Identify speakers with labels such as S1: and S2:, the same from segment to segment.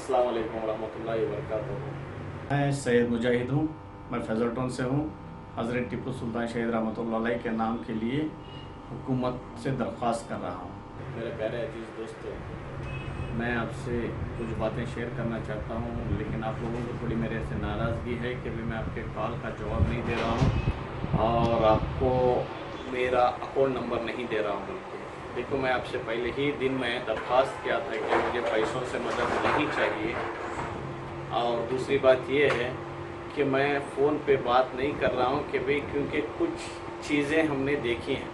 S1: अस्सलाम वालेकुम रहमतुल्लाहि व बरकातहू।
S2: मैं सैयद मुजाहिद हूँ। मैं फैज़ल टाउन से हूँ। हज़रत टीपू सुल्तान शहीद रहमतुल्लाह अलैह के नाम के लिए हुकूमत से दरख्वास्त कर रहा हूँ।
S1: मेरे प्यारे अजीज़ दोस्तों,
S2: मैं आपसे कुछ बातें शेयर करना चाहता हूँ, लेकिन आप लोगों को थोड़ी मेरे से नाराज़गी है कि भी मैं आपके कॉल का जवाब नहीं दे रहा हूँ और आपको
S1: मेरा अकाउंट नंबर नहीं दे रहा हूँ। देखो, मैं आपसे पहले ही दिन में दरख्वास्त किया था कि मुझे पैसों से मदद नहीं चाहिए। और दूसरी बात यह है कि मैं फ़ोन पे बात नहीं कर रहा हूँ कि भाई, क्योंकि कुछ चीज़ें हमने देखी हैं,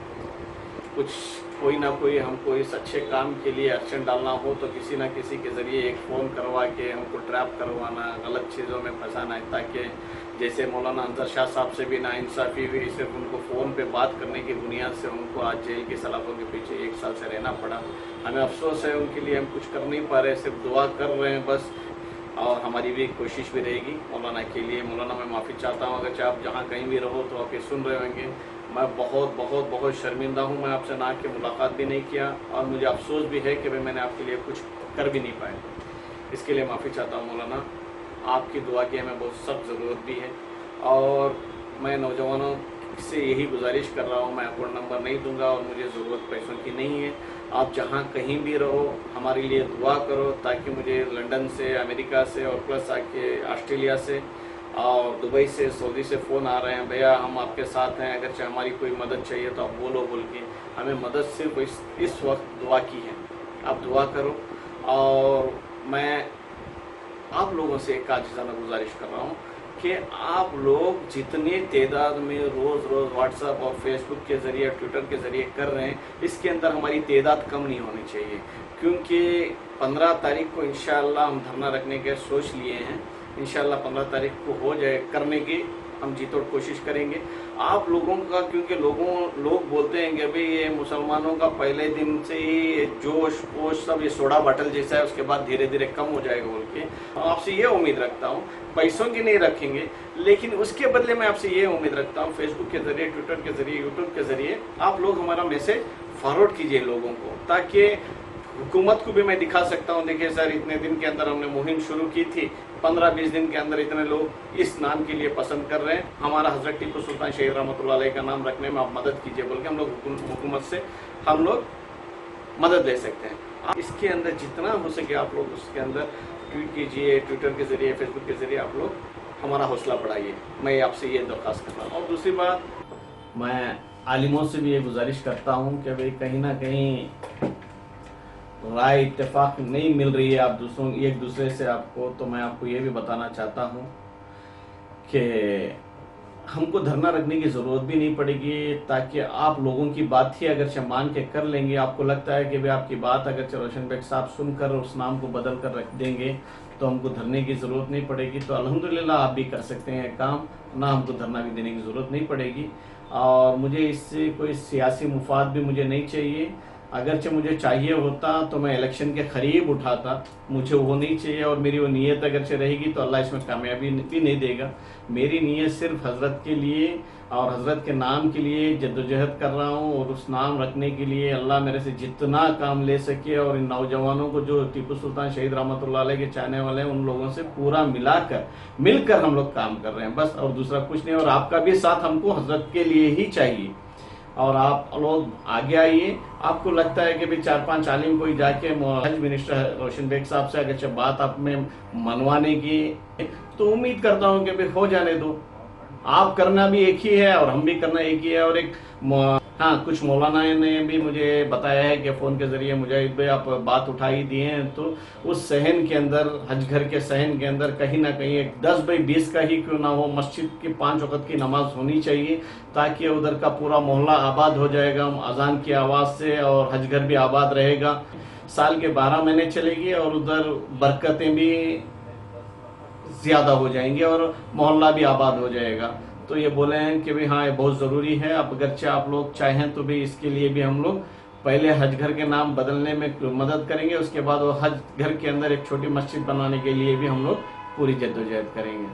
S1: कुछ कोई ना कोई हमको इस अच्छे काम के लिए अड़चन डालना हो तो किसी ना किसी के ज़रिए एक फ़ोन करवा के हमको ट्रैप करवाना, गलत चीज़ों में फंसाना, ताकि जैसे मौलाना अंजर शाह साहब से भी नाइंसाफ़ी हुई, सिर्फ उनको फ़ोन पे बात करने की बुनियाद से उनको आज जेल की सलाखों के पीछे 1 साल से रहना पड़ा। हमें अफसोस है उनके लिए, हम कुछ कर नहीं पा रहे, सिर्फ दुआ कर रहे हैं बस। और हमारी भी कोशिश भी रहेगी मौलाना के लिए। मौलाना, मैं माफ़ी चाहता हूँ अगर आप जहाँ कहीं भी रहो तो आप ये सुन रहे होंगे। मैं बहुत बहुत बहुत शर्मिंदा हूँ। मैं आपसे ना के मुलाकात भी नहीं किया और मुझे अफसोस भी है कि भाई मैंने आपके लिए कुछ कर भी नहीं पाया। इसके लिए माफ़ी चाहता हूँ मौलाना। आपकी दुआ की हमें बहुत सख्त ज़रूरत भी है और मैं नौजवानों से यही गुजारिश कर रहा हूँ, मैं अकाउंट नंबर नहीं दूंगा और मुझे ज़रूरत पैसों की नहीं है। आप जहाँ कहीं भी रहो हमारे लिए दुआ करो, ताकि मुझे लंदन से, अमेरिका से और प्लस आके ऑस्ट्रेलिया से और दुबई से, सऊदी से फ़ोन आ रहे हैं, भैया हम आपके साथ हैं, अगर हमारी कोई मदद चाहिए तो आप बोलो बोल के। हमें मदद सिर्फ इस वक्त दुआ की है। आप दुआ करो और मैं आप लोगों से एक आजिज़ाना गुजारिश कर रहा हूँ कि आप लोग जितनी तादाद में रोज़ व्हाट्सएप और फेसबुक के ज़रिए, ट्विटर के ज़रिए कर रहे हैं, इसके अंदर हमारी तादाद कम नहीं होनी चाहिए, क्योंकि 15 तारीख को इंशाअल्लाह हम धरना रखने के सोच लिए हैं। इंशाअल्लाह 15 तारीख को हो जाए, करने की हम जी तोड़ कोशिश करेंगे। आप लोगों का, क्योंकि लोग बोलते हैं कि भाई ये मुसलमानों का पहले दिन से ही जोश पोश सब ये सोडा बाटल जैसा है, उसके बाद धीरे धीरे कम हो जाएगा बोल के आपसे ये उम्मीद रखता हूँ। पैसों की नहीं रखेंगे, लेकिन उसके बदले मैं आपसे ये उम्मीद रखता हूँ, फेसबुक के ज़रिए, ट्विटर के ज़रिए, यूट्यूब के ज़रिए आप लोग हमारा मैसेज फॉरवर्ड कीजिए लोगों को, ताकि हुकूमत को भी मैं दिखा सकता हूँ, देखिए सर, इतने दिन के अंदर हमने मुहिम शुरू की थी, 15-20 दिन के अंदर इतने लोग इस नाम के लिए पसंद कर रहे हैं, हमारा हज़रत टीपू सुल्तान शहीद रहमतुल्लाह अलैह का नाम रखने में आप मदद कीजिए बोल के हम लोग हुकूमत से हम लोग मदद ले सकते हैं। इसके अंदर जितना हो सके आप लोग उसके अंदर ट्वीट कीजिए, ट्विटर के ज़रिए, फेसबुक के ज़रिए आप लोग हमारा हौसला बढ़ाइए। मैं आपसे ये दरख्वास्त कर रहा हूँ। और दूसरी बात,
S2: मैं आलिमों से भी ये गुजारिश करता हूँ कि भाई कहीं ना कहीं राय इत्तेफाक नहीं मिल रही है आप एक दूसरे से आपको, तो मैं आपको ये भी बताना चाहता हूँ कि हमको धरना रखने की ज़रूरत भी नहीं पड़ेगी, ताकि आप लोगों की बात ही अगर मान के कर लेंगे, आपको लगता है कि भाई आपकी बात अगर रोशन बेग साहब सुनकर उस नाम को बदल कर रख देंगे तो हमको धरने की ज़रूरत नहीं पड़ेगी, तो अल्हम्दुलिल्लाह आप भी कर सकते हैं काम, ना हमको धरना भी देने की ज़रूरत नहीं पड़ेगी। और मुझे इससे कोई सियासी मुफाद भी मुझे नहीं चाहिए। अगरचे मुझे चाहिए होता तो मैं इलेक्शन के करीब उठाता, मुझे वो नहीं चाहिए। और मेरी वो नीयत अगरचे रहेगी तो अल्लाह इसमें कामयाबी भी नहीं देगा। मेरी नीयत सिर्फ हज़रत के लिए और हज़रत के नाम के लिए जद्दोजहद कर रहा हूँ, और उस नाम रखने के लिए अल्लाह मेरे से जितना काम ले सके, और इन नौजवानों को जो टीपू सुल्तान शहीद रहमतुल्लाह अलैह के चाहने वाले हैं, उन लोगों से पूरा मिलकर हम लोग काम कर रहे हैं बस, और दूसरा कुछ नहीं। और आपका भी साथ हमको हज़रत के लिए ही चाहिए, और आप लोग आगे आइए। आपको लगता है कि भाई 4-5 आलिम कोई जाके हज मिनिस्टर रोशन बेग साहब से अगर बात आप में मनवाने की, तो उम्मीद करता हूँ कि भाई हो जाने दो। आप करना भी एक ही है और हम भी करना एक ही है। और एक हाँ, कुछ मौलाना ने भी मुझे बताया है कि फ़ोन के ज़रिए, मुजाहिद भाई आप बात उठा ही दिए हैं, तो उस सहन के अंदर, हज घर के सहन के अंदर कहीं ना कहीं एक 10x20 का ही क्यों ना हो, मस्जिद की 5 वक़्त की नमाज होनी चाहिए, ताकि उधर का पूरा मोहल्ला आबाद हो जाएगा अजान की आवाज़ से, और हज घर भी आबाद रहेगा। साल के 12 महीने चलेगी और उधर बरकतें भी ज़्यादा हो जाएंगी और मोहल्ला भी आबाद हो जाएगा। तो ये बोले हैं कि भाई हाँ, ये बहुत ज़रूरी है। अब अगरचे आप लोग चाहें तो भी इसके लिए भी हम लोग पहले हज घर के नाम बदलने में मदद करेंगे, उसके बाद वो हज घर के अंदर एक छोटी मस्जिद बनाने के लिए भी हम लोग पूरी जद्दोजहद करेंगे।